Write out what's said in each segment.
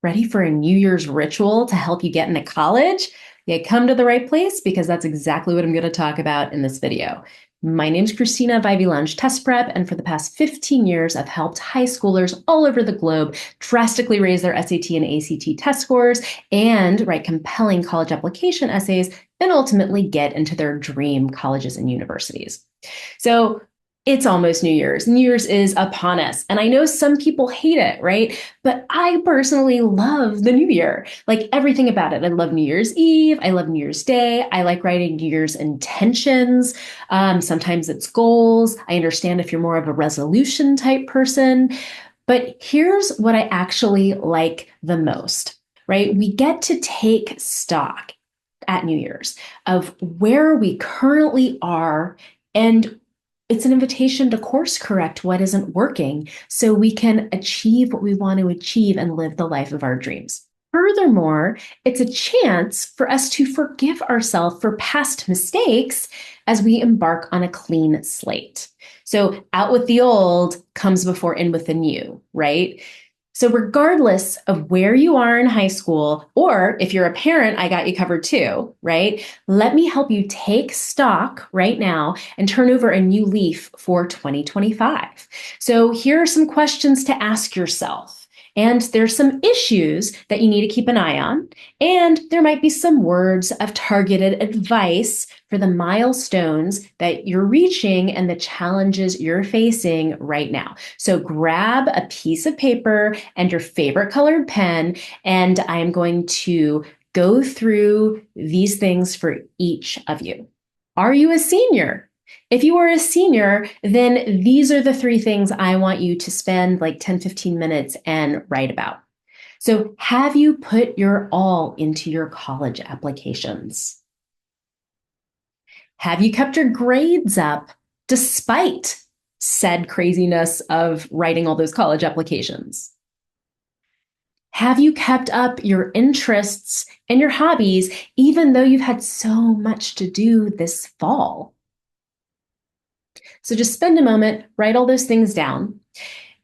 Ready for a New Year's ritual to help you get into college? You come to the right place because that's exactly what I'm going to talk about in this video. My name's Kristina of Ivy Lounge Test Prep, and for the past 15 years, I've helped high schoolers all over the globe drastically raise their SAT and ACT test scores and write compelling college application essays and ultimately get into their dream colleges and universities. So it's almost New Year's. New Year's is upon us. And I know some people hate it, right? But I personally love the new year, like everything about it. I love New Year's Eve. I love New Year's Day. I like writing New Year's intentions. Sometimes it's goals. I understand if you're more of a resolution type person. But here's what I actually like the most, right? We get to take stock at New Year's of where we currently are, and it's an invitation to course correct what isn't working so we can achieve what we want to achieve and live the life of our dreams. Furthermore, it's a chance for us to forgive ourselves for past mistakes as we embark on a clean slate. So out with the old comes before in with the new, right? So regardless of where you are in high school, or if you're a parent, I got you covered too, right? Let me help you take stock right now and turn over a new leaf for 2025. So here are some questions to ask yourself. And there's some issues that you need to keep an eye on. And there might be some words of targeted advice for the milestones that you're reaching and the challenges you're facing right now. So grab a piece of paper and your favorite colored pen, and I am going to go through these things for each of you. Are you a senior? If you are a senior, then these are the three things I want you to spend like 10, 15 minutes and write about. So have you put your all into your college applications? Have you kept your grades up despite said craziness of writing all those college applications? Have you kept up your interests and your hobbies even though you've had so much to do this fall? So just spend a moment, write all those things down.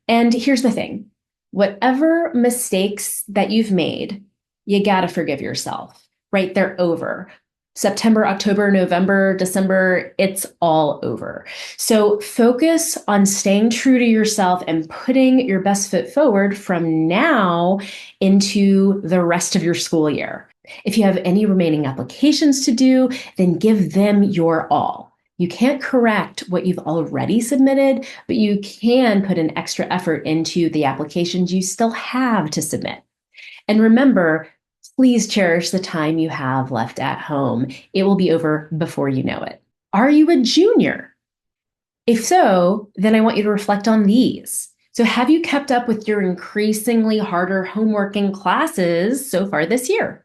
And here's the thing, whatever mistakes that you've made, you got to forgive yourself, right? They're over. September, October, November, December, it's all over. So focus on staying true to yourself and putting your best foot forward from now into the rest of your school year. If you have any remaining applications to do, then give them your all. You can't correct what you've already submitted, but you can put an extra effort into the applications you still have to submit. And remember, please cherish the time you have left at home. It will be over before you know it. Are you a junior? If so, then I want you to reflect on these. So have you kept up with your increasingly harder homework and classes so far this year?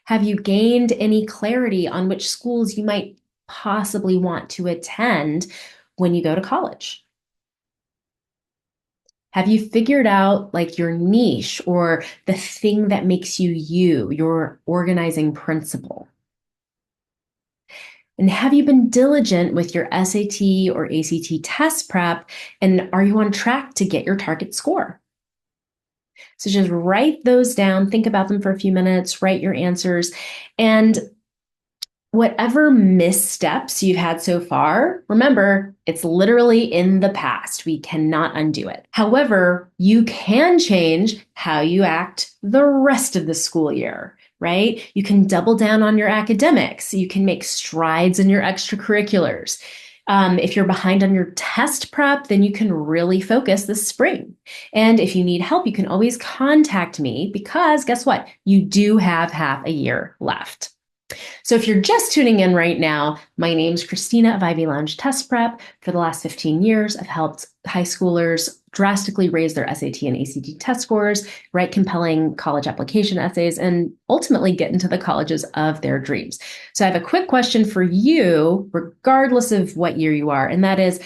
Have you gained any clarity on which schools you might possibly want to attend when you go to college? Have you figured out like your niche or the thing that makes you you, your organizing principle? And have you been diligent with your SAT or ACT test prep? And are you on track to get your target score? So just write those down, think about them for a few minutes, write your answers, and whatever missteps you've had so far, remember, it's literally in the past. We cannot undo it. However, you can change how you act the rest of the school year, right? You can double down on your academics. You can make strides in your extracurriculars. If you're behind on your test prep, then you can really focus this spring. And if you need help, you can always contact me because guess what? You do have half a year left. So if you're just tuning in right now, my name's Kristina of Ivy Lounge Test Prep. For the last 15 years, I've helped high schoolers drastically raise their SAT and ACT test scores, write compelling college application essays, and ultimately get into the colleges of their dreams. So I have a quick question for you, regardless of what year you are, and that is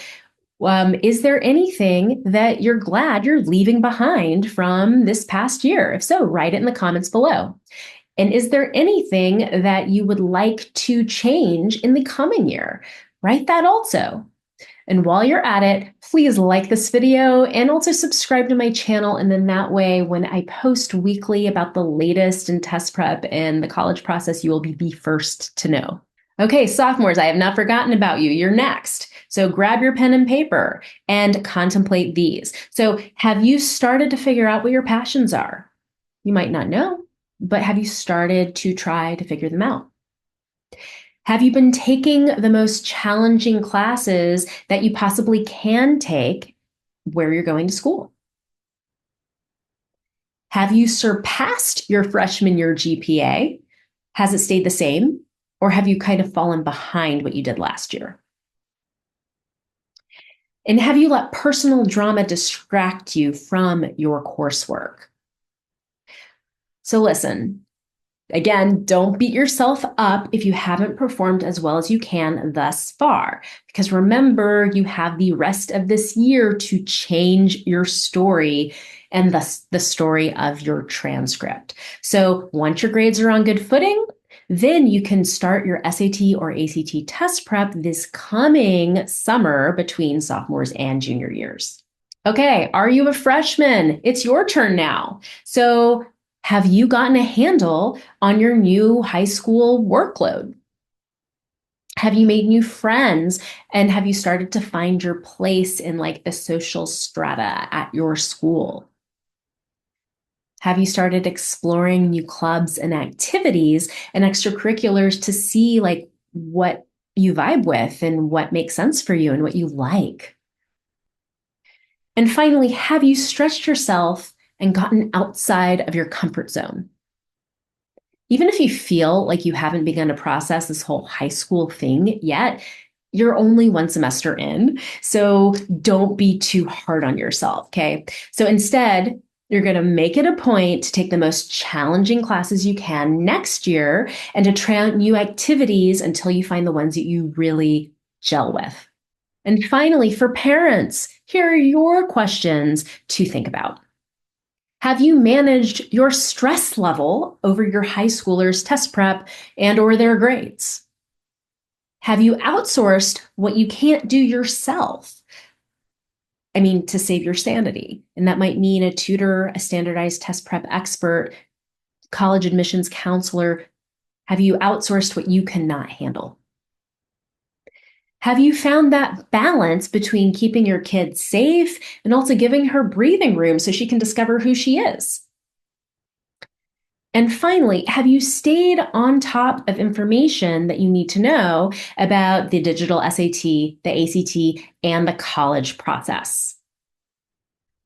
there anything that you're glad you're leaving behind from this past year? If so, write it in the comments below. And is there anything that you would like to change in the coming year? Write that also. And while you're at it, please like this video and also subscribe to my channel. And then that way, when I post weekly about the latest in test prep and the college process, you will be the first to know. Okay, sophomores, I have not forgotten about you. You're next. So grab your pen and paper and contemplate these. So have you started to figure out what your passions are? You might not know, but have you started to try to figure them out? Have you been taking the most challenging classes that you possibly can take where you're going to school? Have you surpassed your freshman year GPA? Has it stayed the same? Or have you kind of fallen behind what you did last year? And have you let personal drama distract you from your coursework? So listen, again, don't beat yourself up if you haven't performed as well as you can thus far, because remember, you have the rest of this year to change your story and thus the story of your transcript. So once your grades are on good footing, then you can start your SAT or ACT test prep this coming summer between sophomores and junior years. Okay, are you a freshman? It's your turn now. So have you gotten a handle on your new high school workload? Have you made new friends? And have you started to find your place in like the social strata at your school? Have you started exploring new clubs and activities and extracurriculars to see like what you vibe with and what makes sense for you and what you like? And finally, have you stretched yourself and gotten outside of your comfort zone? Even if you feel like you haven't begun to process this whole high school thing yet, you're only one semester in, so don't be too hard on yourself, okay? So instead, you're going to make it a point to take the most challenging classes you can next year and to try out new activities until you find the ones that you really gel with. And finally, for parents, here are your questions to think about. Have you managed your stress level over your high schoolers' test prep and or their grades? Have you outsourced what you can't do yourself? I mean, to save your sanity. And that might mean a tutor, a standardized test prep expert, college admissions counselor. Have you outsourced what you cannot handle? Have you found that balance between keeping your kid safe and also giving her breathing room so she can discover who she is? And finally, have you stayed on top of information that you need to know about the digital SAT, the ACT, and the college process?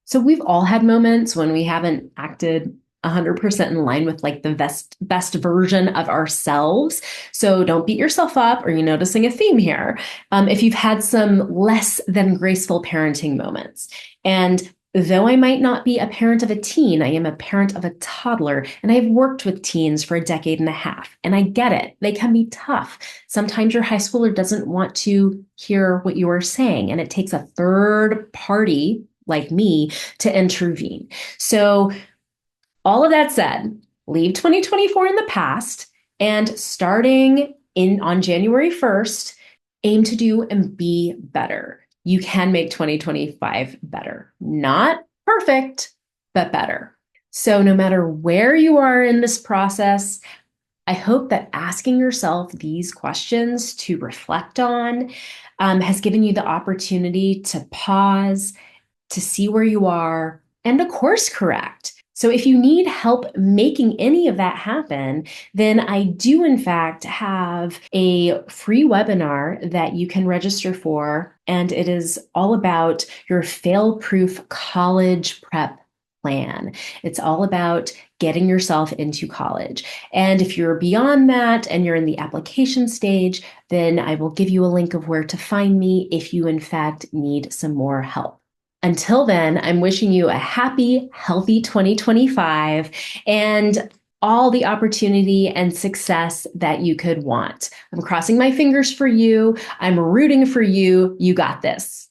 So we've all had moments when we haven't acted 100% in line with like the best version of ourselves. So don't beat yourself up. Are you noticing a theme here? If you've had some less than graceful parenting moments. And though I might not be a parent of a teen, I am a parent of a toddler, and I've worked with teens for a decade and a half. And I get it. They can be tough. Sometimes your high schooler doesn't want to hear what you are saying, and it takes a third party like me to intervene. So all of that said, leave 2024 in the past and starting on January 1st, aim to do and be better. You can make 2025 better. Not perfect, but better. So no matter where you are in this process, I hope that asking yourself these questions to reflect on has given you the opportunity to pause, to see where you are, and to course correct. So if you need help making any of that happen, then I do in fact have a free webinar that you can register for, and it is all about your fail-proof college prep plan. It's all about getting yourself into college. And if you're beyond that and you're in the application stage, then I will give you a link of where to find me if you in fact need some more help. Until then, I'm wishing you a happy, healthy 2025 and all the opportunity and success that you could want. I'm crossing my fingers for you. I'm rooting for you. You got this.